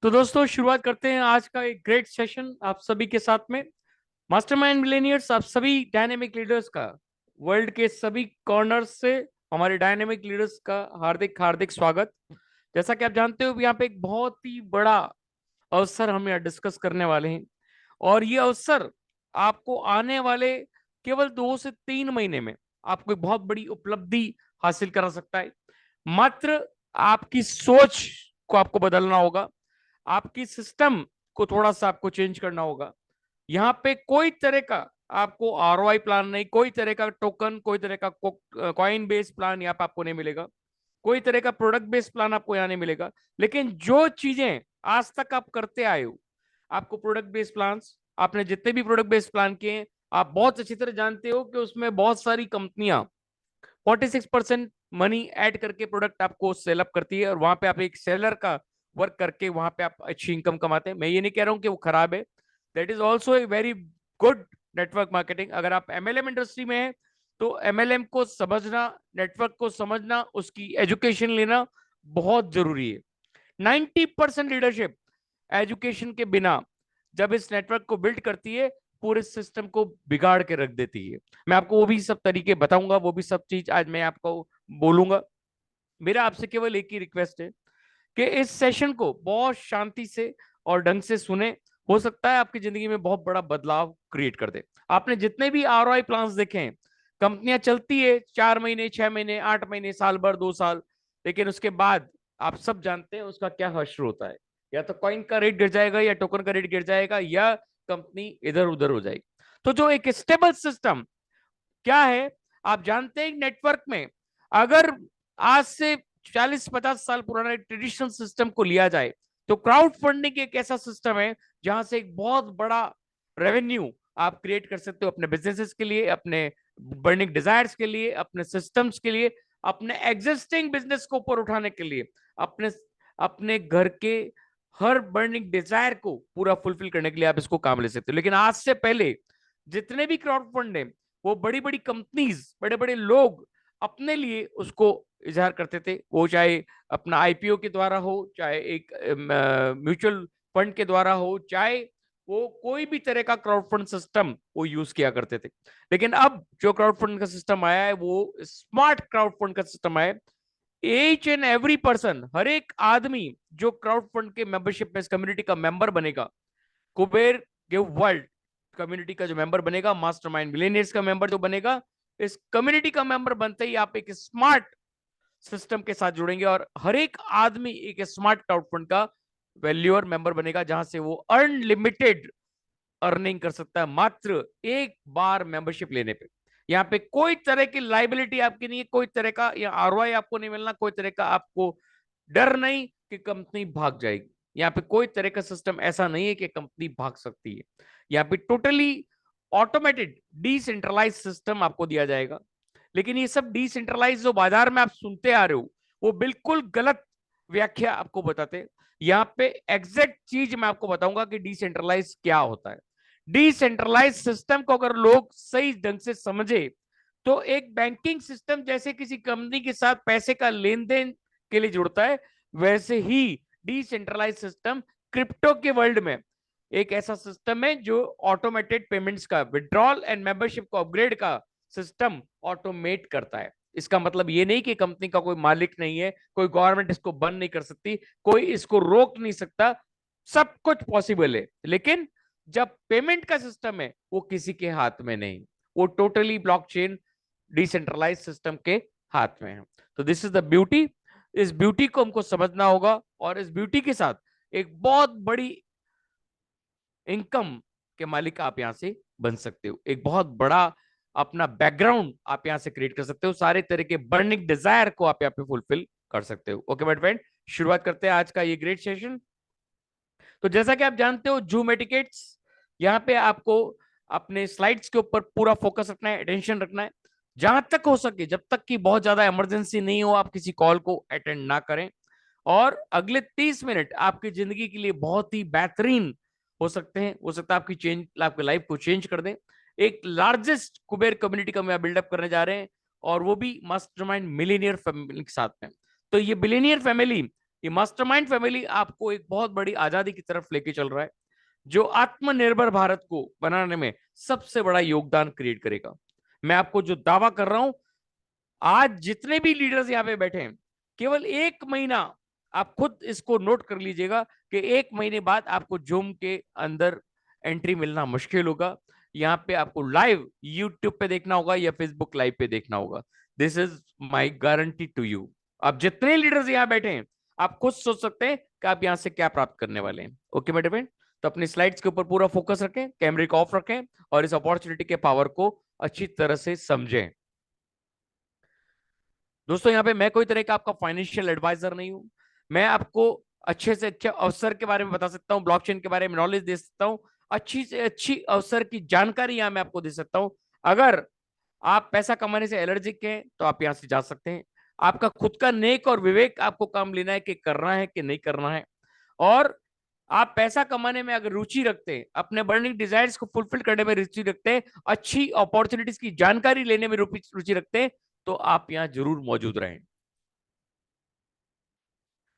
तो दोस्तों शुरुआत करते हैं आज का एक ग्रेट सेशन आप सभी के साथ में। मास्टरमाइंड मिलेनियर्स, आप सभी डायनेमिक लीडर्स का वर्ल्ड के सभी कॉर्नर्स से हमारे डायनेमिक लीडर्स का हार्दिक हार्दिक स्वागत। जैसा कि आप जानते हो यहाँ पे एक बहुत ही बड़ा अवसर हम यहाँ डिस्कस करने वाले हैं, और ये अवसर आपको आने वाले केवल 2 से 3 महीने में आपको एक बहुत बड़ी उपलब्धि हासिल करा सकता है। मात्र आपकी सोच को आपको बदलना होगा, आपकी सिस्टम को थोड़ा सा आपको चेंज करना होगा। यहाँ पे कोई तरह का आपको आरओआई प्लान नहीं, कोई तरह का टोकन, कोई तरह का कॉइन बेस्ड प्लान यहाँ पे आपको नहीं मिलेगा, कोई तरह का प्रोडक्ट बेस्ड प्लान आपको यहाँ नहीं मिलेगा। लेकिन जो चीजें आज तक आप करते आए हो, आपको प्रोडक्ट बेस्ड प्लान, आपने जितने भी प्रोडक्ट बेस्ड प्लान किए हैं, आप बहुत अच्छी तरह जानते हो कि उसमें बहुत सारी कंपनियां 46% मनी ऐड करके प्रोडक्ट आपको सेल अप करती है, और वहां पे आप एक सेलर का वर्क करके वहां पे आप अच्छी इनकम कमाते हैं। मैं ये नहीं कह रहा हूं कि वो खराब है, that is also a very good network marketing. अगर आप एमएलएम इंडस्ट्री में है तो एमएलएम को समझना, नेटवर्क को समझना, उसकी एजुकेशन लेना बहुत जरूरी है। 90% लीडरशिप एजुकेशन के बिना जब इस नेटवर्क को बिल्ड करती है, पूरे सिस्टम को बिगाड़ के रख देती है। मैं आपको वो भी सब तरीके बताऊंगा, वो भी सब चीज आज मैं आपको बोलूंगा। मेरा आपसे केवल एक ही रिक्वेस्ट है कि इस सेशन को बहुत शांति से और ढंग से सुने। हो सकता है आपकी जिंदगी में बहुत बड़ा बदलाव क्रिएट कर दे। आपने जितने भी आरओआई प्लान्स देखे हैं, कंपनियां चलती है 4 महीने, 6 महीने, 8 महीने, साल भर, 2 साल, लेकिन उसके बाद आप सब जानते हैं उसका क्या हश्र होता है। या तो कॉइन का रेट गिर जाएगा, या टोकन का रेट गिर जाएगा, या कंपनी इधर उधर हो जाएगी। तो जो एक स्टेबल सिस्टम क्या है, आप जानते हैं नेटवर्क में अगर आज से 40-50 साल पुराना ट्रेडिशनल सिस्टम को लिया जाए, तो क्राउड फंडिंग एक ऐसा सिस्टम है जहां से एक बहुत बड़ा रेवेन्यू आप क्रिएट कर सकते हो अपने बिजनेसेस के लिए, अपने बर्निंग डिजायर्स के लिए, अपने सिस्टम्स के लिए, अपने एग्जिस्टिंग बिजनेस को ऊपर उठाने के लिए, अपने अपने घर के हर बर्निंग डिजायर को पूरा फुलफिल करने के लिए आप इसको काम ले सकते हो। लेकिन आज से पहले जितने भी क्राउड फंड है, वो बड़ी बड़ी कंपनीज, बड़े बड़े लोग अपने लिए उसको इजहार करते थे। वो चाहे अपना आईपीओ के द्वारा हो, चाहे एक म्यूचुअल फंड के द्वारा हो, चाहे वो कोई भी तरह का क्राउड फंड सिस्टम वो यूज किया करते थे। लेकिन अब जो क्राउड फंड का सिस्टम आया है, वो स्मार्ट क्राउड फंड का सिस्टम आया है। एच एंड एवरी पर्सन, हर एक आदमी जो क्राउड फंड के मेंबरशिप में इस कम्युनिटी का मेंबर बनेगा, कुबेर के वर्ल्ड कम्युनिटी का जो मेंबर बनेगा, मास्टरमाइंड मिलेनियर्स का मेंबर जो बनेगा, इस कम्युनिटी का मेंबर बनते ही आप एक स्मार्ट सिस्टम के साथ जुड़ेंगे, और हर एक आदमी एक स्मार्ट क्राउड फंड का वैल्यूअर मेंबर बनेगा, जहां से वो अनलिमिटेड अर्निंग कर सकता है मात्र एक बार मेंबरशिप लेने पे। यहाँ पे कोई तरह की लाइबिलिटी आपकी नहीं है, कोई तरह का या आरओआई आपको नहीं मिलना, कोई तरह का आपको डर नहीं कि कंपनी भाग जाएगी। यहाँ पे कोई तरह का सिस्टम ऐसा नहीं है कि कंपनी भाग सकती है। यहाँ पे टोटली ऑटोमेटेड डिसेंट्रलाइज सिस्टम आपको दिया जाएगा। लेकिन ये सब डिसेंट्रलाइज जो बाजार में आप सुनते आ रहे हो, वो बिल्कुल गलत व्याख्या आपको बताते हैं। यहाँ पे एग्जैक्ट चीज मैं आपको बताऊंगा कि डिसेंट्रलाइज क्या होता है। डिसेंट्रलाइज सिस्टम को अगर लोग सही ढंग से समझे, तो एक बैंकिंग सिस्टम जैसे किसी कंपनी के साथ पैसे का लेन देन के लिए जुड़ता है, वैसे ही डिसेंट्रलाइज सिस्टम क्रिप्टो के वर्ल्ड में एक ऐसा सिस्टम है जो ऑटोमेटेड पेमेंट्स का विड्रॉल एंड मेंबरशिप को अपग्रेड का सिस्टम ऑटोमेट करता है। इसका मतलब ये नहीं कि कंपनी का कोई मालिक नहीं है, कोई गवर्नमेंट इसको बंद नहीं कर सकती, कोई इसको रोक नहीं सकता, सब कुछ पॉसिबल है। लेकिन जब पेमेंट का सिस्टम है, वो किसी के हाथ में नहीं, वो टोटली ब्लॉकचेन डिसेंट्रलाइज सिस्टम के हाथ में है। तो दिस इज द ब्यूटी। इस ब्यूटी को हमको समझना होगा, और इस ब्यूटी के साथ एक बहुत बड़ी इनकम के मालिक आप यहां से बन सकते हो। एक बहुत बड़ा अपना बैकग्राउंड आप यहां से क्रिएट कर सकते हो, सारे तरह के बर्निंग डिजायर को आप यहाँ पे फुलफिल कर सकते हो। ओके माय फ्रेंड, शुरुआत करते हैं आज का ये ग्रेट सेशन। तो जैसा कि आप जानते हो, जूम एटिकेट्स, यहाँ पे आपको अपने स्लाइड्स के ऊपर पूरा फोकस रखना है, अटेंशन रखना है। जहां तक हो सके, जब तक कि बहुत ज्यादा इमरजेंसी नहीं हो, आप किसी कॉल को अटेंड ना करें। और अगले 30 मिनट आपकी जिंदगी के लिए बहुत ही बेहतरीन हो सकते हैं। हो सकता है आपकी लाइफ को चेंज कर दें। एक लार्जेस्ट कुबेर कम्युनिटी का मैं बिल्डअप करने जा रहे हैं, और वो भी मास्टरमाइंड मिलीनियर फैमिली के साथ में। तो ये बिलीनियर फैमिली ये मास्टरमाइंड फैमिली आपको एक बहुत बड़ी आजादी की तरफ लेके चल रहा है, जो आत्मनिर्भर भारत को बनाने में सबसे बड़ा योगदान क्रिएट करेगा। मैं आपको जो दावा कर रहा हूं, आज जितने भी लीडर्स यहाँ पे बैठे हैं, केवल 1 महीना आप खुद इसको नोट कर लीजिएगा कि 1 महीने बाद आपको जूम के अंदर एंट्री मिलना मुश्किल होगा। यहाँ पे आपको लाइव यूट्यूब पे देखना होगा या फेसबुक लाइव पे देखना होगा। This is my guarantee to you. आप जितने लीडर्स यहाँ बैठे हैं, आप खुद सोच सकते हैं कि आप यहाँ से क्या प्राप्त करने वाले हैं। ओके मेरे फ्रेंड, तो अपनी स्लाइड्स के ऊपर पूरा फोकस रखें, कैमरे को ऑफ रखें और इस अपॉर्चुनिटी के पावर को अच्छी तरह से समझें। दोस्तों, यहाँ पे मैं कोई तरह का आपका फाइनेंशियल एडवाइजर नहीं हूं। मैं आपको अच्छे से अच्छे अवसर के बारे में बता सकता हूँ, ब्लॉकचेन के बारे में नॉलेज दे सकता हूँ, अच्छी से अच्छी अवसर की जानकारी यहाँ मैं आपको दे सकता हूँ। अगर आप पैसा कमाने से एलर्जिक हैं तो आप यहाँ से जा सकते हैं। आपका खुद का नेक और विवेक आपको काम लेना है कि करना है कि नहीं करना है। और आप पैसा कमाने में अगर रुचि रखते हैं, अपने बर्निंग डिजायर्स को फुलफिल करने में रुचि रखते हैं, अच्छी अपॉर्चुनिटीज की जानकारी लेने में रुचि रखते हैं, तो आप यहां जरूर मौजूद रहें।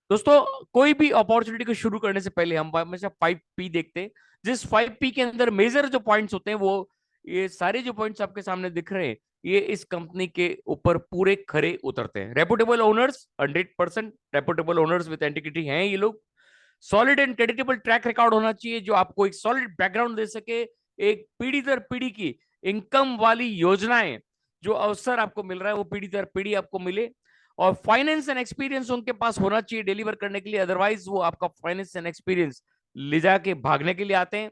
दोस्तों, कोई भी अपॉर्चुनिटी को शुरू करने से पहले हम हमेशा 5P देखते हैं। जिस 5P के अंदर मेजर जो पॉइंट्स होते हैं, वो ये सारे जो पॉइंट्स आपके सामने दिख रहे हैं, ये इस कंपनी के ऊपर पूरे खरे उतरते हैं। Reputable owners, 100% reputable owners with integrity हैं ये लोग। Solid and creditable track record होना चाहिए, जो आपको एक सॉलिड बैकग्राउंड दे सके, एक पीढ़ी दर पीढ़ी की इनकम वाली योजनाएं, जो अवसर आपको मिल रहा है वो पीढ़ी दर पीढ़ी आपको मिले। और फाइनेंस एंड एक्सपीरियंस उनके पास होना चाहिए डिलीवर करने के लिए, अदरवाइज वो आपका फाइनेंस एंड एक्सपीरियंस ले जाके भागने के लिए आते हैं।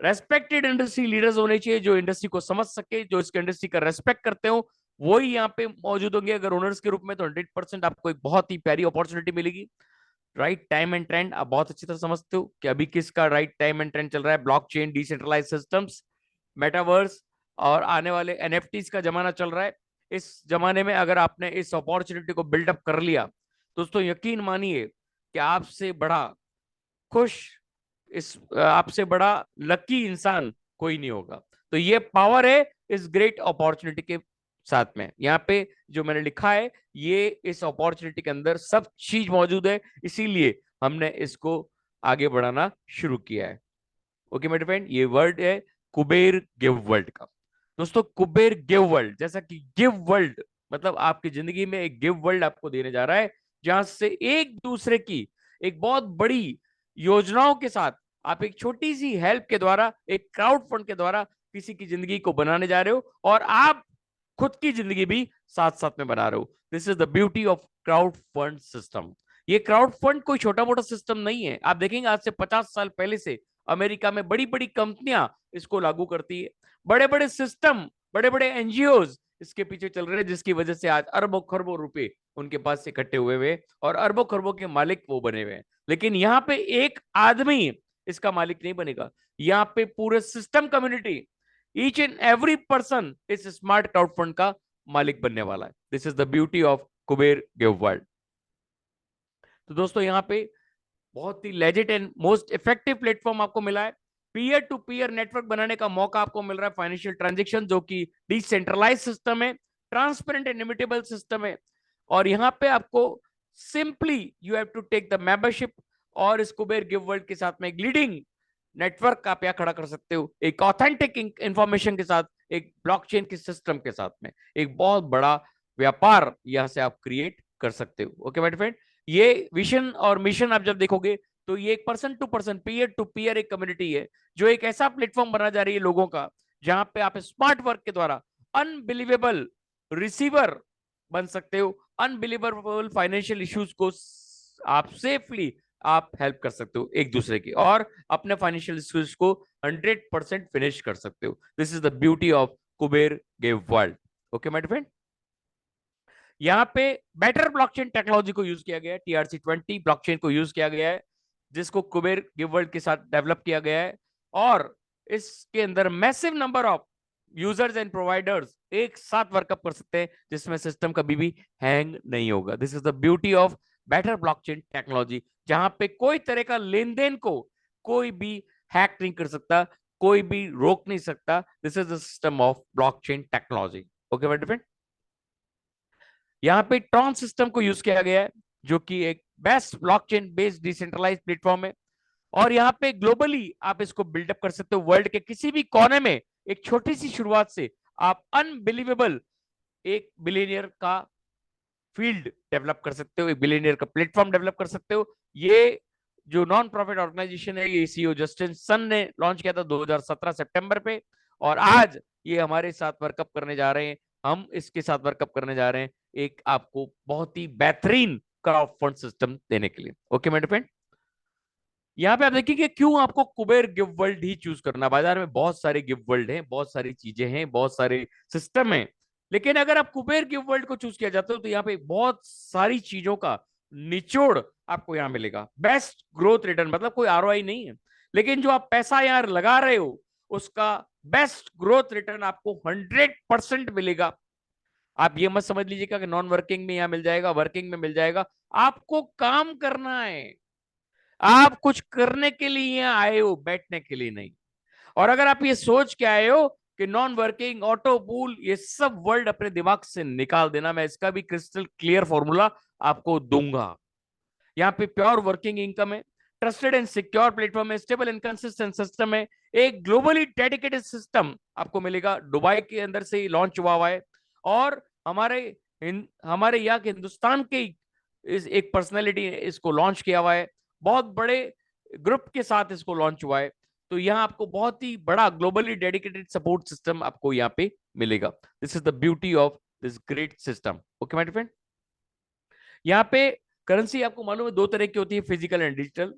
रेस्पेक्टेड इंडस्ट्री लीडर्स होने चाहिए, जो इंडस्ट्री को समझ सके, जो इसके इंडस्ट्री का रेस्पेक्ट करते हो, वही यहाँ पे मौजूद होंगे। अगर ओनर्स के रूप में तो 100% आपको एक बहुत ही प्यारी अपॉर्चुनिटी मिलेगी। राइट टाइम एंड ट्रेंड आप बहुत अच्छी तरह समझते हो कि अभी किसका राइट टाइम एंड ट्रेंड चल रहा है। ब्लॉकचेन, डिसेंट्रलाइज सिस्टम्स, मेटावर्स और आने वाले एनएफटीज का जमाना चल रहा है। इस जमाने में अगर आपने इस अपॉर्चुनिटी को बिल्डअप कर लिया, दोस्तों यकीन मानिए कि आपसे बड़ा खुश, इस आपसे बड़ा लकी इंसान कोई नहीं होगा। तो ये पावर है इस ग्रेट अपॉर्चुनिटी के साथ में। यहाँ पे जो मैंने लिखा है, ये इस अपॉर्चुनिटी के अंदर सब चीज मौजूद है, इसीलिए हमने इसको आगे बढ़ाना शुरू किया है। ओके मेरे फ्रेंड, ये वर्ड है कुबेर गिव वर्ल्ड का। दोस्तों, कुबेर गिव वर्ल्ड, जैसा कि गिव वर्ल्ड मतलब आपकी जिंदगी में एक गिव वर्ल्ड आपको देने जा रहा है, जहां से एक दूसरे की एक बहुत बड़ी योजनाओं के साथ आप एक छोटी सी हेल्प के द्वारा, एक क्राउड फंड के द्वारा किसी की जिंदगी को बनाने जा रहे हो, और आप खुद की जिंदगी भी साथ साथ में बना रहे हो। This is the beauty of crowd fund system. ये क्राउड फंड कोई छोटा मोटा सिस्टम नहीं है। आप देखेंगे आज से 50 साल पहले से अमेरिका में बड़ी बड़ी कंपनियां इसको लागू करती है, बड़े बड़े सिस्टम, बड़े बड़े एनजीओज इसके पीछे चल रहे हैं, जिसकी वजह से आज अरबों खरबों रुपए उनके पास इकट्ठे हुए हुए और अरबों खरबों के मालिक वो बने हुए हैं। लेकिन यहाँ पे एक आदमी इसका मालिक नहीं बनेगा, यहाँ पे पूरे system community, each and every person इस स्मार्ट क्राउड फंड का मालिक बनने वाला है। This is the beauty of Kuber give world. तो दोस्तों, यहाँ पे बहुत ही legit and most effective platform आपको मिला है। पीयर टू पीयर नेटवर्क बनाने का मौका आपको मिल रहा है। फाइनेंशियल ट्रांजेक्शन जो कि डिसेंट्रलाइज सिस्टम है, ट्रांसपेरेंट एंड इमिटेबल सिस्टम है, और यहाँ पे आपको simply you have to take the membership, और इस कुबेर गिव वर्ल्ड के साथ में एक लीडिंग नेटवर्क आप यहाँ खड़ा कर सकते हो, एक ऑथेंटिक इंफॉर्मेशन के साथ, एक ब्लॉकचेन के सिस्टम के साथ में एक बहुत बड़ा व्यापार यहाँ से आप क्रिएट कर सकते हो। ओके माय फ्रेंड, ये विजन और मिशन आप जब देखोगे तो ये एक person to person, peer to peer एक कम्युनिटी है, जो एक ऐसा प्लेटफॉर्म बना जा रही है लोगों का, जहां पे आप स्मार्ट वर्क के द्वारा अनबिलीवेबल रिसीवर बन सकते हो, अनबिलीवेबल फाइनेंशियल इश्यूज को आप सेफली आप हेल्प कर सकते हो एक दूसरे की, और अपने फाइनेंशियल इश्यूज को 100% फिनिश कर सकते हो। This is the beauty of Kuber give world. Okay my friend, यहाँ पे बेटर ब्लॉकचेन टेक्नोलॉजी को यूज किया गया है, TRC20 ब्लॉकचेन को यूज किया गया है, जिसको कुबेर गिव वर्ल्ड के साथ डेवलप किया गया है, और इसके अंदर massive number of users and providers एक साथ वर्कअप कर सकते हैं, जिसमें सिस्टम कभी भी हैंग नहीं होगा। This is the beauty of better blockchain technology, जहां पे कोई तरह का लेन देन को कोई भी हैक नहीं कर सकता, कोई भी रोक नहीं सकता। This is the system of blockchain technology. Okay my friend, यहाँ पे ट्रॉन सिस्टम को यूज किया गया है, जो कि एक best blockchain based decentralize platform है। और यहाँ पे ग्लोबली आप इसको बिल्डअप कर सकते हो। वर्ल्ड के किसी भी कोने में एक छोटी सी शुरुआत से आप अनबिलीवेबल एक बिलियनियर का फील्ड डेवलप कर सकते हो, एक बिलियनियर का प्लेटफॉर्म डेवलप कर सकते हो। ये जो नॉन प्रॉफिट ऑर्गेनाइजेशन है, ये सीईओ जस्टिन सन ने लॉन्च किया था 2017 सितंबर पे, और आज ये हमारे साथ वर्कअप करने जा रहे हैं। हम इसके साथ वर्कअप करने जा रहे हैं एक आपको बहुत ही बेहतरीन क्राउड फंड सिस्टम देने के लिए। ओके मेरे फ्रेंड, यहाँ पे आप देखिए कि क्यों आपको कुबेर गिव वर्ल्ड ही चूज करना। बाजार में बहुत सारे गिव वर्ल्ड हैं, बहुत सारी चीजें हैं, बहुत सारे सिस्टम हैं, लेकिन अगर आप कुबेर गिव वर्ल्ड को चूज किया जाता है तो यहाँ पे बहुत सारी चीजों का निचोड़ आपको यहाँ मिलेगा। बेस्ट ग्रोथ रिटर्न, मतलब कोई आरओआई नहीं है, लेकिन जो आप पैसा यहाँ लगा रहे हो उसका बेस्ट ग्रोथ रिटर्न आपको 100% मिलेगा। आप ये मत समझ लीजिएगा कि नॉन वर्किंग में यहाँ मिल जाएगा, वर्किंग में मिल जाएगा। आपको काम करना है, आप कुछ करने के लिए यहाँ आए हो, बैठने के लिए नहीं। और अगर आप ये सोच के आए हो कि नॉन वर्किंग, ऑटो पूल, ये सब वर्ल्ड अपने दिमाग से निकाल देना। मैं इसका भी क्रिस्टल क्लियर फॉर्मूला आपको दूंगा। यहाँ पे प्योर वर्किंग इनकम है, ट्रस्टेड एंड सिक्योर प्लेटफॉर्म है, स्टेबल एंड कंसिस्टेंट सिस्टम है, एक ग्लोबली डेडिकेटेड सिस्टम आपको मिलेगा। दुबई के अंदर से ही लॉन्च हुआ है, और हमारे यहाँ के हिंदुस्तान के इस एक पर्सनैलिटी ने इसको लॉन्च किया हुआ है। बहुत बड़े ग्रुप के साथ इसको लॉन्च हुआ है। तो यहाँ आपको बहुत ही बड़ा ग्लोबली डेडिकेटेड सपोर्ट सिस्टम आपको यहाँ पे मिलेगा। This is the beauty of this great system. Okay my friend, यहाँ पे करेंसी आपको मालूम है दो तरह की होती है, फिजिकल एंड डिजिटल।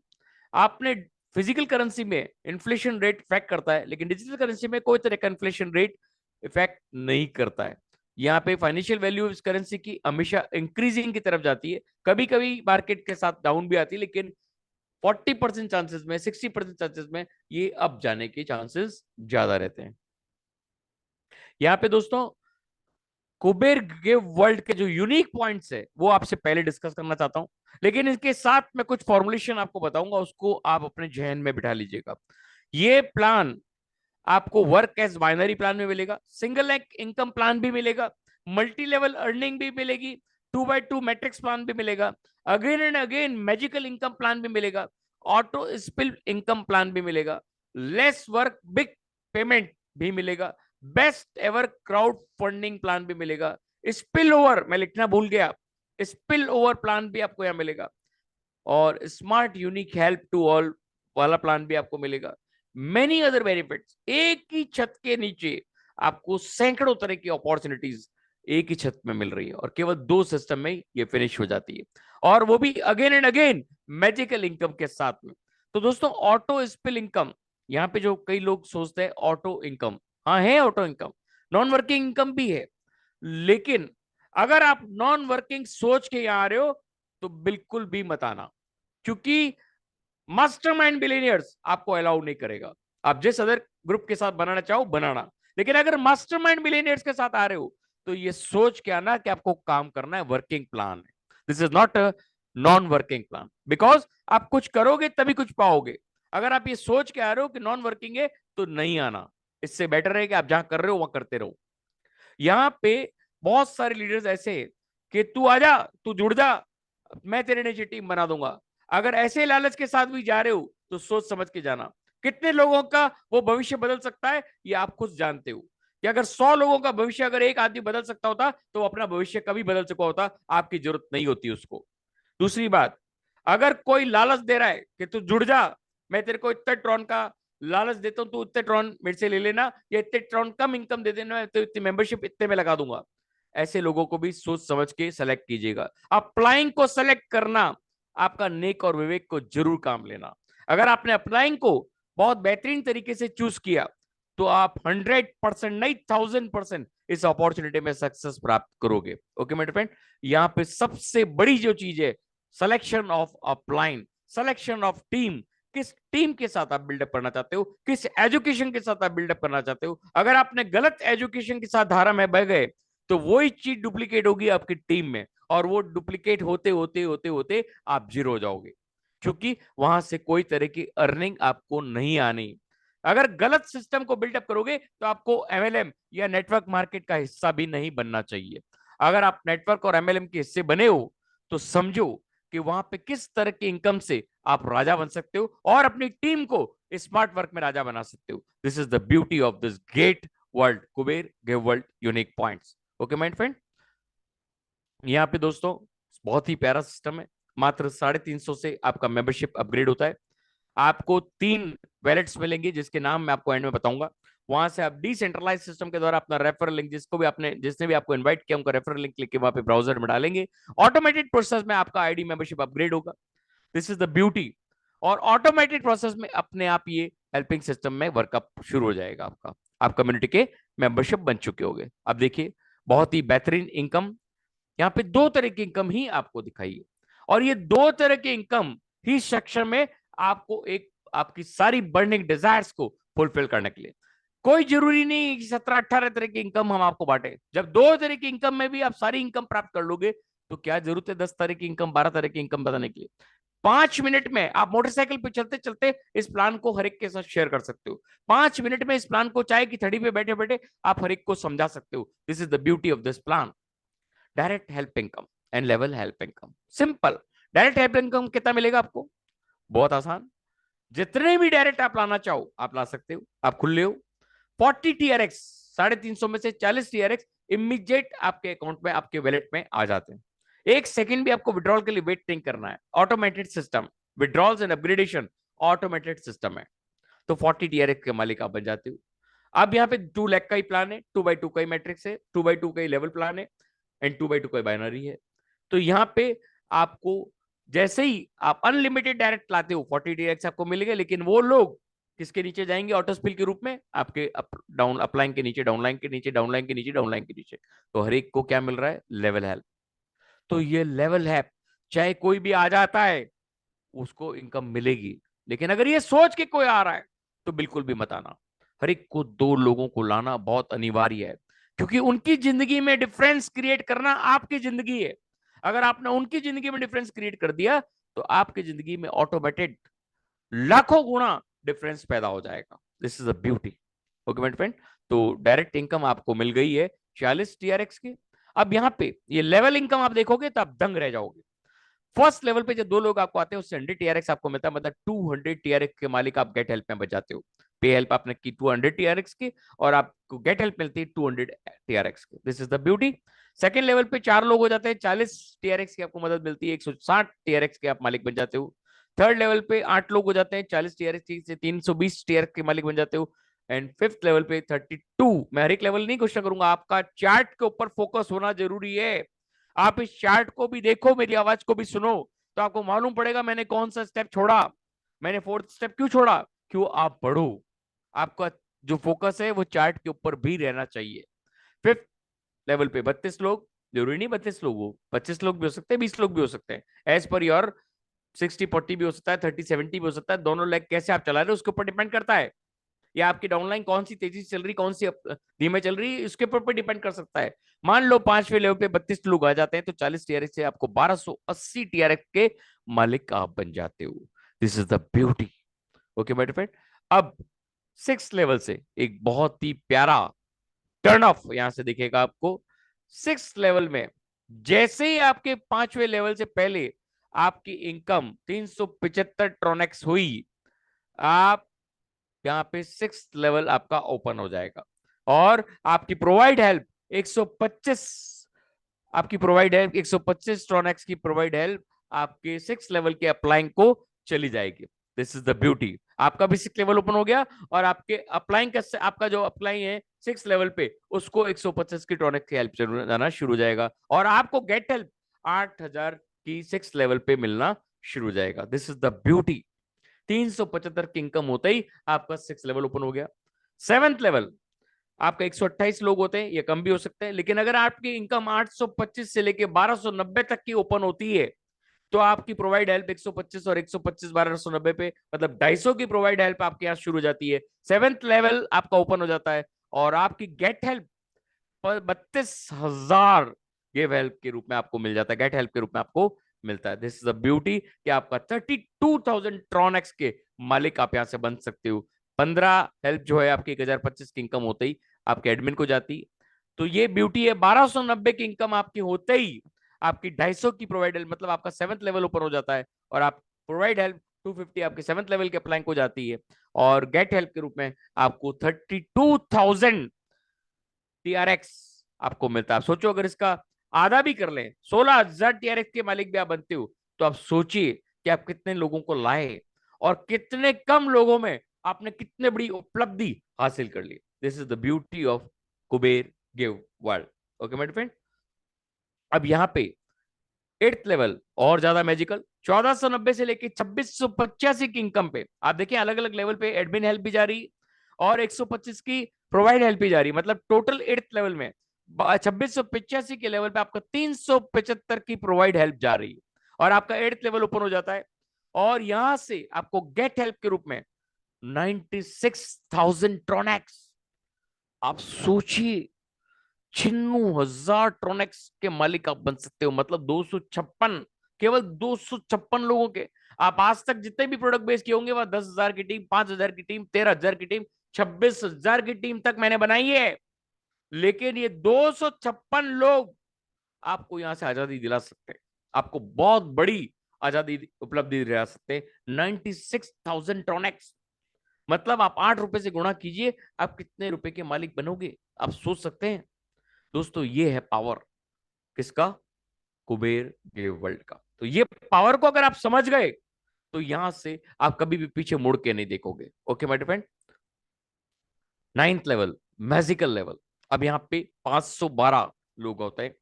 आपने फिजिकल करेंसी में इन्फ्लेशन रेट इफेक्ट करता है, लेकिन डिजिटल करेंसी में कोई तरह का इन्फ्लेशन रेट इफेक्ट नहीं करता है। यहाँ पे फाइनेंशियल वैल्यू इस करेंसी की हमेशा इंक्रीजिंग की तरफ जाती है, कभी कभी मार्केट के साथ डाउन भी आती है, लेकिन 40% चांसेस में, 60% चांसेस में ये अप जाने के चांसेस ज्यादा रहते हैं। यहाँ पे दोस्तों कुबेर गिव वर्ल्ड के जो यूनिक पॉइंट्स है वो आपसे पहले डिस्कस करना चाहता हूं, लेकिन इसके साथ मैं कुछ फॉर्मुलेशन आपको बताऊंगा, उसको आप अपने जहन में बिठा लीजिएगा। ये प्लान आपको वर्क एज बाइनरी प्लान में मिलेगा, सिंगल लैक इनकम प्लान भी मिलेगा, मल्टी लेवल अर्निंग भी मिलेगी, 2x2 मैट्रिक्स प्लान भी मिलेगा, again and again magical income plan भी मिलेगा, ऑटो स्पिल इनकम प्लान भी मिलेगा, लेस वर्क बिग पेमेंट भी मिलेगा, best ever crowd funding plan भी मिलेगा, स्पिल ओवर मैं लिखना भूल गया, स्पिल ओवर प्लान भी आपको यहां मिलेगा, और smart unique help to all वाला प्लान भी आपको मिलेगा। मेनी अदर बेनिफिट्स, एक ही छत के नीचे आपको सैकड़ों तरह की अपॉर्चुनिटीज एक ही छत में मिल रही है, और केवल 2 सिस्टम में ये फिनिश हो जाती है, और वो भी again and again magical income के साथ में। तो दोस्तों ऑटो स्पिल इनकम, यहाँ पे जो कई लोग सोचते हैं ऑटो इनकम, हाँ है auto income, non working income भी है, लेकिन अगर आप नॉन वर्किंग सोच के यहाँ आ रहे हो तो बिल्कुल भी मत आना, क्योंकि मास्टरमाइंड बिलियनियर्स आपको अलाउ नहीं करेगा। आप जिस अदर ग्रुप के साथ बनाना चाहो बनाना, लेकिन अगर मास्टरमाइंड बिलियनियर्स के साथ आ रहे हो तो ये सोच के आना कि आपको काम करना है, वर्किंग प्लान है। This is not a non working plan, because आप कुछ करोगे तभी कुछ पाओगे। अगर आप ये सोच के आ रहे हो कि नॉन वर्किंग है तो नहीं आना, इससे बेटर है कि आप जहां कर रहे हो वहां करते रहो। यहाँ पे बहुत सारे लीडर्स ऐसे हैं कि तू आजा, तू जुड़ जा, मैं तेरे नीचे टीम बना दूंगा। अगर ऐसे लालच के साथ भी जा रहे हो तो सोच समझ के जाना। कितने लोगों का वो भविष्य बदल सकता है ये आप खुद जानते हो, कि अगर 100 लोगों का भविष्य अगर एक आदमी बदल सकता होता तो वो अपना भविष्य कभी बदल चुका होता, आपकी जरूरत नहीं होती उसको। दूसरी बात, अगर कोई लालच दे रहा है कि तू जुड़ जा, मैं तेरे को इतने ट्रॉन का लालच देता हूं, तू इतने ट्रॉन मेरे से ले लेना, या इतने ट्रॉन कम इनकम दे देना, तो इतनी मेंबरशिप इतने में लगा दूंगा, ऐसे लोगों को भी सोच समझ के सेलेक्ट कीजिएगा। अप्लाइंग को सेलेक्ट करना आपका नेक और विवेक को जरूर काम लेना। अगर आपने अप्लाइंग को बहुत बेहतरीन तरीके से चूज किया तो आप 100% नहीं 1000% इस अपॉर्चुनिटी में सक्सेस प्राप्त करोगे। ओके मेरे फ्रेंड, यहाँ पे सबसे बड़ी जो चीज है, selection of upline, selection of team. किस टीम के साथ आप बिल्डअप करना चाहते हो, किस एजुकेशन के साथ आप बिल्डअप करना चाहते हो। अगर आपने गलत एजुकेशन के साथ धारा में बह गए तो वही चीज डुप्लीकेट होगी आपकी टीम में, और वो डुप्लीकेट होते होते होते होते आप जीरो हो जाओगे, क्योंकि वहां से कोई तरह की अर्निंग आपको नहीं आनी। अगर गलत सिस्टम को बिल्डअप करोगे तो आपको एमएलएम या नेटवर्क मार्केट का हिस्सा भी नहीं बनना चाहिए। अगर आप नेटवर्क और एमएलएम के हिस्से बने हो तो समझो कि वहां पे किस तरह की इनकम से आप राजा बन सकते हो और अपनी टीम को स्मार्ट वर्क में राजा बना सकते हो। This is the beauty of this great world, Kuber give world unique points. Okay my friend, यहाँ पे दोस्तों बहुत ही प्यारा सिस्टम है। मात्र 350 से आपका मेंबरशिप अपग्रेड होता है। आपको 3 वैलेट्स मिलेंगे जिसके नाम मैं आपको एंड में बताऊंगा। वहां से आप डिसेंट्रलाइज सिस्टम के द्वारा अपना रेफरल लिंक, जिसने भी आपको इनवाइट किया उनका रेफरल लिंक लेके वहां पे ब्राउजर में डालेंगे। ऑटोमेटेड प्रोसेस में आपका आईडी मेंबरशिप अपग्रेड होगा। This is the beauty. और ऑटोमेटेड प्रोसेस में अपने आप ये हेल्पिंग सिस्टम में वर्कअप शुरू हो जाएगा आपका। आप कम्युनिटी के मेंबरशिप बन चुके होंगे। अब देखिए बहुत ही बेहतरीन इनकम, यहाँ पे 2 तरह की इनकम ही आपको दिखाई है और ये 2 तरह की इनकम ही सेक्शन में आपको एक आपकी सारी बर्निंग डिजायर्स को फुलफिल करने के लिए। कोई जरूरी नहीं कि 17-18 तरह की इनकम हम आपको बांटे। जब 2 तरह की इनकम में भी आप सारी इनकम प्राप्त कर लोगे तो क्या जरूरत है 10 तरह की इनकम, 12 तरह की इनकम बताने के लिए। 5 मिनट में आप मोटरसाइकिल पे चलते चलते इस प्लान को हर एक के साथ शेयर कर सकते हो। 5 मिनट में इस प्लान को चाय की थड़ी पे बैठे बैठे आप हर एक को समझा सकते हो। This is the beauty of this plan, direct help income and level help income. Simple. Direct help income कितना मिलेगा आपको? बहुत आसान, जितने भी डायरेक्ट आप लाना चाहो आप ला सकते हो, आप खुले हो। 40 TRX, 350 में से 40 TRX इमीडिएट आपके अकाउंट में, आपके वैलेट में आ जाते हैं। 1 सेकंड भी आपको विड्रॉल के लिए वेट नहीं करना है। Automated system, withdrawals and upgradation automated system है। तो 40 TRX के मालिक आप बन जाते हो। अब यहाँ पे 2 लाख का ही प्लान है, 2x2 का ही मैट्रिक्स है, 2x2 का ही लेवल प्लान है एंड 2x2 का बाइनरी है। तो यहाँ पे आपको जैसे ही आप अनलिमिटेड डायरेक्ट लाते हो 40 DX आपको मिलेगा, लेकिन वो लोग किसके नीचे जाएंगे? ऑटो स्पिल के रूप में आपके डाउन अपलाइन के नीचे, डाउनलाइन के नीचे, डाउनलाइन के नीचे, डाउनलाइन के नीचे। तो हर एक को क्या मिल रहा है? Level help. तो ये लेवल हेल्प चाहे कोई भी आ जाता है उसको इनकम मिलेगी, लेकिन अगर ये सोच के कोई आ रहा है तो बिल्कुल भी मत आना। हर एक को 2 लोगों को लाना बहुत अनिवार्य है, क्योंकि उनकी जिंदगी में डिफरेंस क्रिएट करना आपकी जिंदगी है। अगर आपने उनकी जिंदगी में डिफरेंस क्रिएट कर दिया तो आपकी जिंदगी में ऑटोमेटेड लाखों गुना डिफरेंस पैदा हो जाएगा। This is a beauty. Okay my friend, तो डायरेक्ट इनकम आपको मिल गई है 46 TRX की। अब यहाँ पे ये लेवल इनकम आप देखोगे तो आप दंग रह जाओगे। फर्स्ट लेवल पे जो 2 लोग आपको आते हैं उससे 100 TRX आपको मिलता है, मतलब 200 TRX के मालिक आप गेट हेल्प में बच जाते हो। पे हेल्प आपने की 200 TRX की और आपको गेट हेल्प मिलती है 200 TRX की। This is the beauty. Second level पे 4 लोग हो जाते हैं, 40 TRX की आपको मदद मिलती है, 160 TRX के आप मालिक बन जाते हो। थर्ड लेवल पे 8 लोग हो जाते हैं, 40 TRX से 320 TRX के मालिक बन जाते हो। एंड फिफ्थ लेवल पे 32। मैं हर एक लेवल नहीं क्वेश्चन करूंगा, आपका चार्ट के ऊपर फोकस होना जरूरी है। आप इस चार्ट को भी देखो, मेरी आवाज को भी सुनो, तो आपको मालूम पड़ेगा मैंने कौन सा स्टेप छोड़ा, मैंने 4th स्टेप क्यों छोड़ा। क्यों? आप पढ़ो। आपका जो फोकस है वो चार्ट के ऊपर भी रहना चाहिए। फिफ्थ लेवल पे 32 लोग, जरूरी नहीं 32 लोग हो, 25 लोग भी हो सकते हैं, 20 लोग भी हो सकते हैं, एज पर योर 60-40 भी हो सकता है, 30-70 भी हो सकता है। दोनों लेग कैसे आप चला रहे हो उसके ऊपर डिपेंड करता है। या आपकी डाउनलाइन कौन सी तेजी से चल रही, कौन सी धीमे चल रही, इसके ऊपर डिपेंड कर सकता है। मान लो 5वें लेवल पे 32 लोग आ जाते हैं तो 40 TRX से आपको 1280 TRX के मालिक आप बन जाते हो। This is the beauty. Okay my friend, अब 6 लेवल से एक बहुत ही प्यारा टर्न ऑफ यहां से दिखेगा आपको। 6 लेवल में जैसे ही आपके 5वें लेवल से पहले आपकी इनकम 375 ट्रोनेक्स हुई, आप यहाँ पे 6 लेवल आपका ओपन हो जाएगा और आपकी प्रोवाइड हेल्प 125, आपकी प्रोवाइड हेल्प 125 ट्रोनेक्स की प्रोवाइड हेल्प आपके 6 लेवल के अप्लाइंग को चली जाएगी। This is the beauty. आपका भी 6 लेवल ओपन हो गया और आपके अप्लाइंग का, आपका जो अप्लाई है 6 लेवल पे उसको 125 की ट्रोनेक्स की हेल्प जाना शुरू हो जाएगा और आपको गेट हेल्प 8000 की 6 लेवल पे मिलना शुरू हो जाएगा। This is the beauty. 375 की इनकम होते ही आपका 6 लेवल ओपन हो गया। 7th लेवल आपका 128 लोग होते हैं, ये कम भी हो सकते हैं, लेकिन अगर आपकी इनकम 825 से लेके 1290 तक की ओपन होती है तो आपकी प्रोवाइड हेल्प 125 और 125 1290 पे, मतलब 250 की प्रोवाइड हेल्प आपके यहाँ शुरू हो जाती है। 7th लेवल आपका ओपन हो जाता है और आपकी गेट हेल्प 32,000 गिव हेल्प के रूप में आपको मिल जाता है, गेट हेल्प के रूप में आपको मिलता है। दिस इज द ब्यूटी कि आपका 32,000 ट्रॉनेक्स के मालिक आप यहां से बन सकते हो। 15 हेल्प जो है आपकी 1025 की इनकम होते ही आपके एडमिन को जाती। तो ये ब्यूटी है। 1290 की इनकम आपकी होते ही आपकी 250 की प्रोवाइड हेल्प, मतलब आपका 7th लेवल ऊपर हो जाता है, और आप प्रोवाइड हेल्प 250 आपके 7th लेवल के प्लैंक हो जाती है, और गेट हेल्प के रूप में आपको 32,000 टीआरएक्स आपको मिलता है। आप सोचो अगर इसका आधा भी कर लें, 16,000 टीआरएक्स के मालिक भी आप बनते हो, तो आप सोचिए कि आप कितने लोगों को लाए और कितने कम लोगों में आपने कितने बड़ी उपलब्धि हासिल कर ली। This is the beauty of Kuber give world. Okay my friend, अब यहाँ पे 8th लेवल और ज्यादा मैजिकल, 1490 से लेके 2685 की इनकम पे आप देखें अलग अलग लेवल पे एडमिन हेल्प भी जा रही और 125 की प्रोवाइड हेल्प भी जा रही, मतलब टोटल 8th लेवल में 2685 के लेवल पे आपका 375 की प्रोवाइड हेल्प जा रही है, और आपका 8th लेवल ओपन हो जाता है। और यहां से आपको गेट हेल्प के रूप में 96,000 ट्रोनेक्स। आप सोचिए 96,000 ट्रोनेक्स के मालिक आप बन सकते हो, मतलब 256, केवल 256 लोगों के। आप आज तक जितने भी प्रोडक्ट बेच किए होंगे वह 10,000 की टीम, 5,000 की टीम, 13,000 की टीम, 26,000 की टीम तक मैंने बनाई है, लेकिन ये 256 लोग आपको यहां से आजादी दिला सकते हैं, आपको बहुत बड़ी आजादी उपलब्धि दिला सकते हैं। 96,000 ट्रोनेक्स, मतलब आप 8 रुपए से गुणा कीजिए, आप कितने रुपए के मालिक बनोगे, आप सोच सकते हैं। दोस्तों ये है पावर किसका, कुबेर गेव वर्ल्ड का। तो ये पावर को अगर आप समझ गए तो यहां से आप कभी भी पीछे मुड़ के नहीं देखोगे। Okay my friend, 9th level magical level, अब यहाँ पे 512 लोग होते हैं।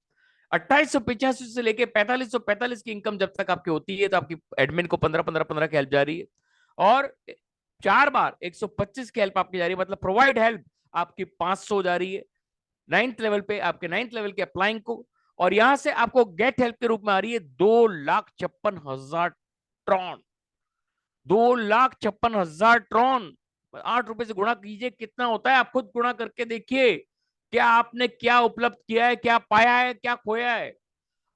2885 से लेके 4545 की इनकम जब तक आपकी होती है तो आपकी एडमिन को 15 की हेल्प जा रही है, और 4 बार 125 की हेल्प आपकी जा रही है, मतलब प्रोवाइड हेल्प आपकी 500 जा रही है 9th लेवल पे, आपके 9th लेवल के अप्लाइंग को। और यहां से आपको गेट हेल्प के रूप में आ रही है 2,56,000 ट्रॉन, 2,56,000 ट्रॉन। 8 रुपए से गुणा कीजिए कितना होता है, आप खुद गुणा करके देखिए, क्या आपने क्या उपलब्ध किया है, क्या पाया है, क्या खोया है।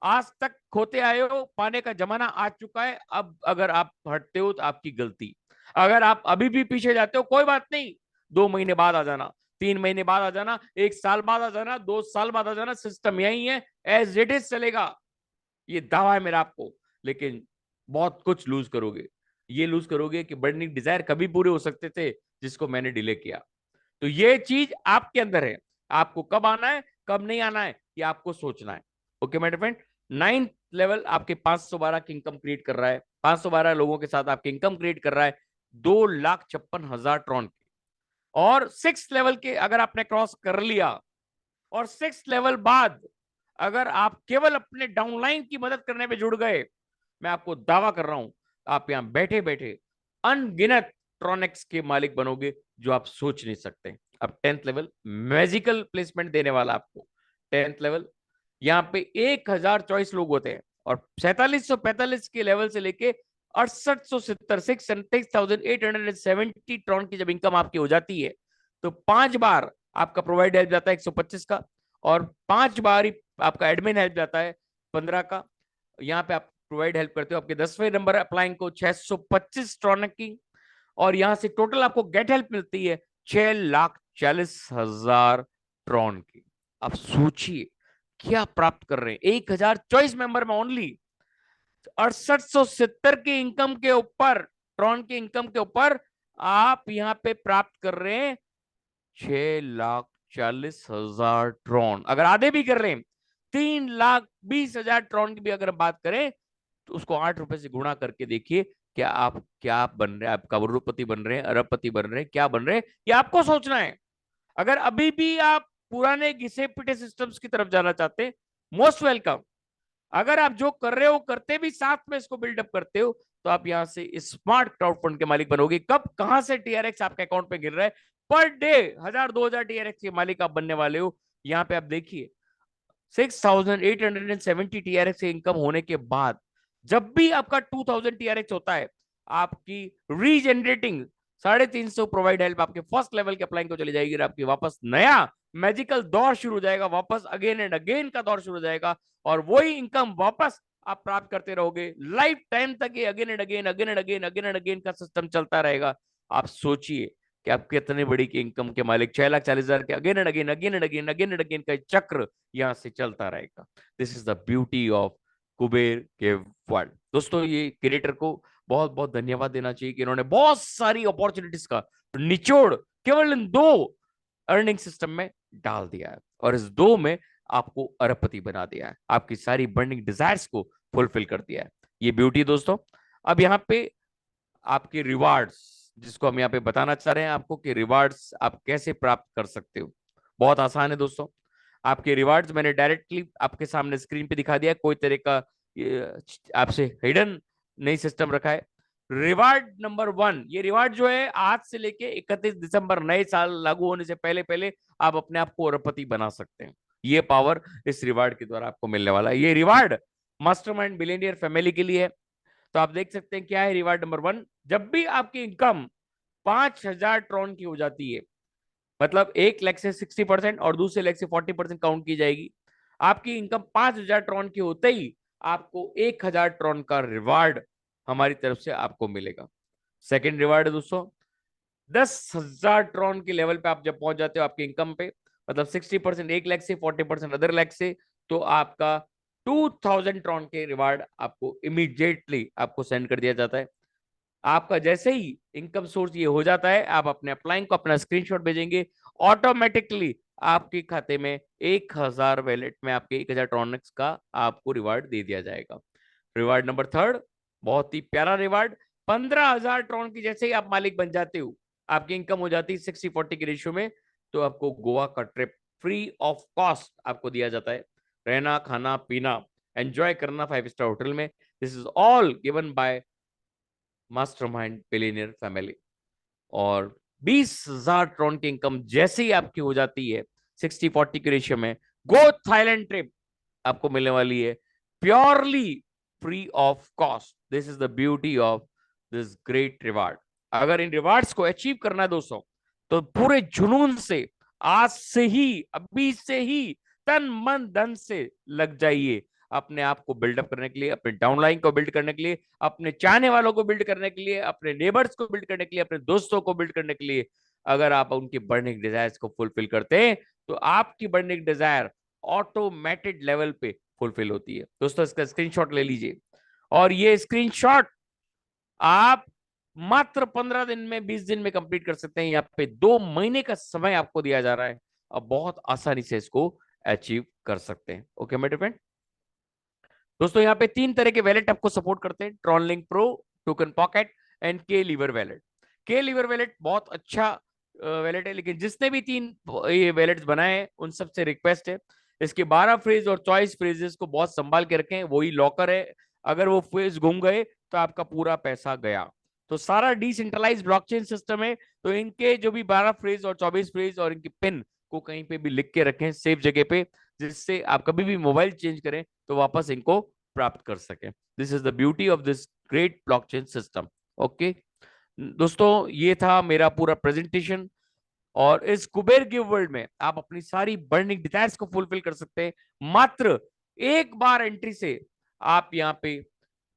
आज तक खोते आए हो, पाने का जमाना आ चुका है। अब अगर आप हटते हो तो आपकी गलती, अगर आप अभी भी पीछे जाते हो कोई बात नहीं, 2 महीने बाद आ जाना, 3 महीने बाद आ जाना, 1 साल बाद आ जाना, 2 साल बाद आ जाना, सिस्टम यही है, एज इट इज चलेगा। ये दावा है मेरा आपको, लेकिन बहुत कुछ लूज करोगे। ये लूज करोगे कि बर्निंग डिजायर कभी पूरे हो सकते थे जिसको मैंने डिले किया। तो ये चीज आपके अंदर है, आपको कब आना है कब नहीं आना है ये आपको सोचना है। Okay my friend, 9th level आपके 512 की इनकम क्रिएट कर रहा है, 512 लोगों के साथ आपकी इनकम क्रिएट कर रहा है 2,56,000 ट्रॉन की। और 6th लेवल के अगर आपने क्रॉस कर लिया, और 6th लेवल बाद अगर आप केवल अपने डाउनलाइन की मदद करने में जुड़ गए, मैं आपको दावा कर रहा हूं आप यहां बैठे बैठे अनगिनत ट्रॉनेक्स के मालिक बनोगे जो आप सोच नहीं सकते। अब 10th लेवल मैजिकल प्लेसमेंट देने वाला आपको 10th लेवल, यहाँ पे 1,000 चॉइस लोग होते हैं, और 4745 के लेवल से लेके 6870 6,870 ट्रॉन की जब इनकम आपकी हो जाती है, तो 5 बार आपका प्रोवाइड हेल्प जाता है 125 का, और 5 बार ही आपका एडमिन हेल्प जाता है 15 का। यहाँ पे आप प्रोवाइड हेल्प करते हो आपके 10वें नंबर अप्लाइंग को 625 ट्रॉन की, और यहां से टोटल आपको गेट हेल्प मिलती है 6,40,000 ट्रॉन की। आप सोचिए क्या प्राप्त कर रहे हैं 1,000 चॉइस मेंबर में ओनली 6870 की इनकम के ऊपर, ट्रॉन की इनकम के ऊपर आप यहां पे प्राप्त कर रहे हैं 6,40,000 ट्रॉन। अगर आधे भी कर रहे हैं 3,20,000 ट्रॉन की भी अगर बात करें, तो उसको 8 रुपए से गुणा करके देखिए, क्या आप बन रहे हैं, आप करोड़पति बन रहे हैं, अरबपति बन रहे हैं, क्या बन रहे हैं, ये आपको सोचना है। अगर अभी भी आप पुराने घिसे पिटे सिस्टम्स की तरफ जाना चाहते हैं, मोस्ट वेलकम। अगर आप जो कर रहे हो करते भी साथ में इसको बिल्डअप करते हो, तो आप यहां से स्मार्ट क्राउड फंड के मालिक बनोगे। कब कहां से टीआरएक्स आपके अकाउंट पे गिर रहा है, पर डे 1,000 2,000 टीआरएक्स के मालिक आप बनने वाले हो। यहाँ पे आप देखिए 6,870 टीआरएक्स इनकम होने के बाद जब भी आपका 2,000 टीआरएक्स होता है, आपकी रीजनरेटिंग 350 प्रोवाइड हेल्प आपके फर्स्ट लेवल के अप्लाइंग को चली जाएगी, और आपकी वापस नया मैजिकल दौर शुरू हो जाएगा, वापस अगेन एंड अगेन का दौर शुरू हो जाएगा, और वही इनकम वापस आप प्राप्त करते रहोगे लाइफ टाइम तक। ये again and again again and again again and again का सिस्टम चलता रहेगा। आप सोचिए कि आप कितने बड़ी की इनकम के मालिक, 6,40,000 के, again and again again and again again and again का चक्र यहाँ से चलता रहेगा। This is the beauty of Kuber के वर्ल्ड। दोस्तों ये क्रिएटर को बहुत बहुत धन्यवाद देना चाहिए कि इन्होंने बहुत सारी अपॉर्चुनिटीज का निचोड़ केवल इन 2 अर्निंग सिस्टम में डाल दिया है, और इस 2 में आपको अरबपति बना दिया है, आपकी सारी बर्निंग डिजायर्स को फुलफिल कर दिया है। ये ब्यूटी दोस्तों। अब यहाँ पे आपके रिवार्ड्स, जिसको हम यहाँ पे बताना चाह रहे हैं आपको कि रिवार्ड्स आप कैसे प्राप्त कर सकते हो। बहुत आसान है दोस्तों। आपके रिवार्ड्स मैंने डायरेक्टली आपके सामने स्क्रीन पे दिखा दिया, कोई तरह का आपसे हिडन नहीं सिस्टम रखा है। रिवार्ड नंबर 1, ये रिवार्ड जो है आज से लेके 31 दिसंबर नए साल लागू होने से पहले पहले आप अपने आप को अरबपति बना सकते हैं। ये पावर इस रिवार्ड के द्वारा आपको मिलने वाला है। ये रिवार्ड मास्टरमाइंड बिलियनियर फैमिली के लिए है। तो आप देख सकते हैं क्या है रिवार्ड नंबर 1। जब भी आपकी इनकम 5,000 ट्रॉन की हो जाती है, मतलब 1 लाख से 60% और दूसरे लाख से 40% काउंट की जाएगी, आपकी इनकम 5,000 ट्रॉन की होते ही आपको 1,000 ट्रॉन का रिवार्ड हमारी तरफ से आपको मिलेगा। सेकेंड रिवार्ड है दोस्तों, 10,000 ट्रॉन के लेवल पे आप जब पहुंच जाते हो आपकी इनकम पे, मतलब 60% 1 लाख से, 40% अदर लाख से, तो आपका 2,000 ट्रॉन के रिवार्ड आपको इमीडिएटली आपको सेंड कर दिया जाता है। आपका जैसे ही इनकम सोर्स ये हो जाता है, आप अपने अप्लाइंग को अपना स्क्रीनशॉट भेजेंगे, ऑटोमेटिकली आपके खाते में 1,000 वैलेट में आपके 1,000 ट्रॉनिक्स का आपको रिवार्ड दे दिया जाएगा। रिवार्ड नंबर 3, बहुत ही प्यारा रिवार्ड, 15,000 ट्रॉन की जैसे ही आप मालिक बन जाते हो, आपकी इनकम हो जाती है 60-40 के रेशियो में, तो आपको गोवा का ट्रिप फ्री ऑफ कॉस्ट आपको दिया जाता है। रहना खाना पीना एंजॉय करना 5 स्टार होटल में, this is all given by mastermind billionaire family. और 20,000 ट्रॉन की इनकम जैसे ही आपकी हो जाती है 60-40 के रेशियो में, गो थाईलैंड ट्रिप आपको मिलने वाली है purely free of cost. This is the beauty of this great reward. अगर इन रिवार्ड्स को अचीव करना है दोस्तों, तो पूरे जुनून से आज से ही, अभी से ही तन मन धन से लग जाइए अपने आप को बिल्डअप करने के लिए, अपने डाउनलाइन को बिल्ड करने के लिए, अपने चाहने वालों को बिल्ड करने के लिए, अपने नेबर्स को बिल्ड करने के लिए, अपने दोस्तों को बिल्ड करने के लिए। अगर आप उनकी बर्निंग डिजायर्स को फुलफिल करते हैं, तो आपकी बर्निंग डिजायर ऑटोमेटेड लेवल पे फुलफिल होती है। दोस्तों इसका स्क्रीनशॉट ले लीजिए, और ये स्क्रीनशॉट आप मात्र 15 दिन में, 20 दिन में कंप्लीट कर सकते हैं। यहाँ पे 2 महीने का समय आपको दिया जा रहा है, अब बहुत आसानी से इसको अचीव कर सकते हैं। ओके मेरे फ्रेंड। दोस्तों यहाँ पे 3 तरह के वैलेट आपको सपोर्ट करते हैं, ट्रॉनलिंक प्रो, टोकन पॉकेट एंड के लीवर वैलेट। के लीवर वैलेट बहुत अच्छा वैलेट है, लेकिन जिसने भी 3 ये वैलेट्स बनाए हैं उन सबसे रिक्वेस्ट है इसके 12 फ्रेज और चॉइस फ्रेजेस को बहुत संभाल के रखें। वही लॉकर है, अगर वो फ्रेज घूम गए तो आपका पूरा पैसा गया। तो सारा डिसेंट्रलाइज ब्लॉकचेन सिस्टम है, तो इनके जो भी 12 फ्रेज और 24 फ्रेज और इनकी पिन को कहीं पे भी लिख के रखें सेफ जगह पे, जिससे आप कभी भी मोबाइल चेंज करें तो वापस इनको प्राप्त कर सके। This is the beauty of this great blockchain system. Okay दोस्तों, ये था मेरा पूरा प्रेजेंटेशन, और इस कुबेर गिव वर्ल्ड में आप अपनी सारी बर्निंग डिजायर्स को फुलफिल कर सकते हैं। मात्र एक बार एंट्री से आप यहाँ पे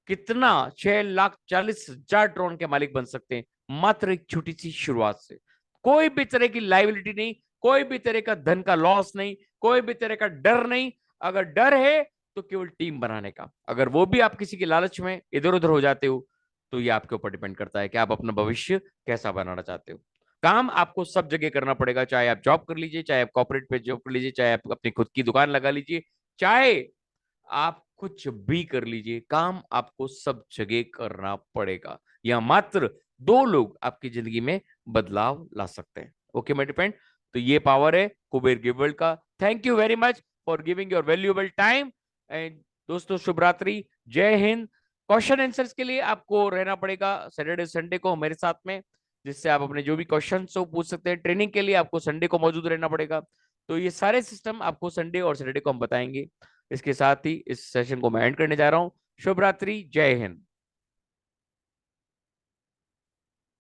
कितना 6,40,000 ट्रॉन के मालिक बन सकते हैं, मात्र एक छोटी सी शुरुआत से। कोई भी तरह की लाइबिलिटी नहीं, कोई भी तरह का धन का लॉस नहीं, कोई भी तरह का डर नहीं। अगर डर है तो केवल टीम बनाने का, अगर वो भी आप किसी के लालच में इधर उधर हो जाते हो, तो ये आपके ऊपर डिपेंड करता है कि आप अपना भविष्य कैसा बनाना चाहते हो। काम आपको सब जगह करना पड़ेगा, चाहे आप जॉब कर लीजिए, चाहे आप कॉर्पोरेट पे जॉब कर लीजिए, चाहे आप अपनी खुद की दुकान लगा लीजिए, चाहे आप कुछ भी कर लीजिए, काम आपको सब जगह करना पड़ेगा। या मात्र 2 लोग आपकी जिंदगी में बदलाव ला सकते हैं। ओके माय फ्रेंड, तो ये पावर है कुबेर गिव वर्ल्ड का। Thank you very much for giving your valuable time. And दोस्तों शुभ रात्रि, जय हिंद। क्वेश्चन आंसर्स के लिए आपको रहना पड़ेगा सैटरडे संडे को मेरे साथ में, जिससे आप अपने जो भी क्वेश्चन हो पूछ सकते हैं। ट्रेनिंग के लिए आपको संडे को मौजूद रहना पड़ेगा। तो ये सारे सिस्टम आपको संडे और सैटरडे को हम बताएंगे। इसके साथ ही इस सेशन को मैं एंड करने जा रहा हूं। शुभ रात्रि, जय हिंद।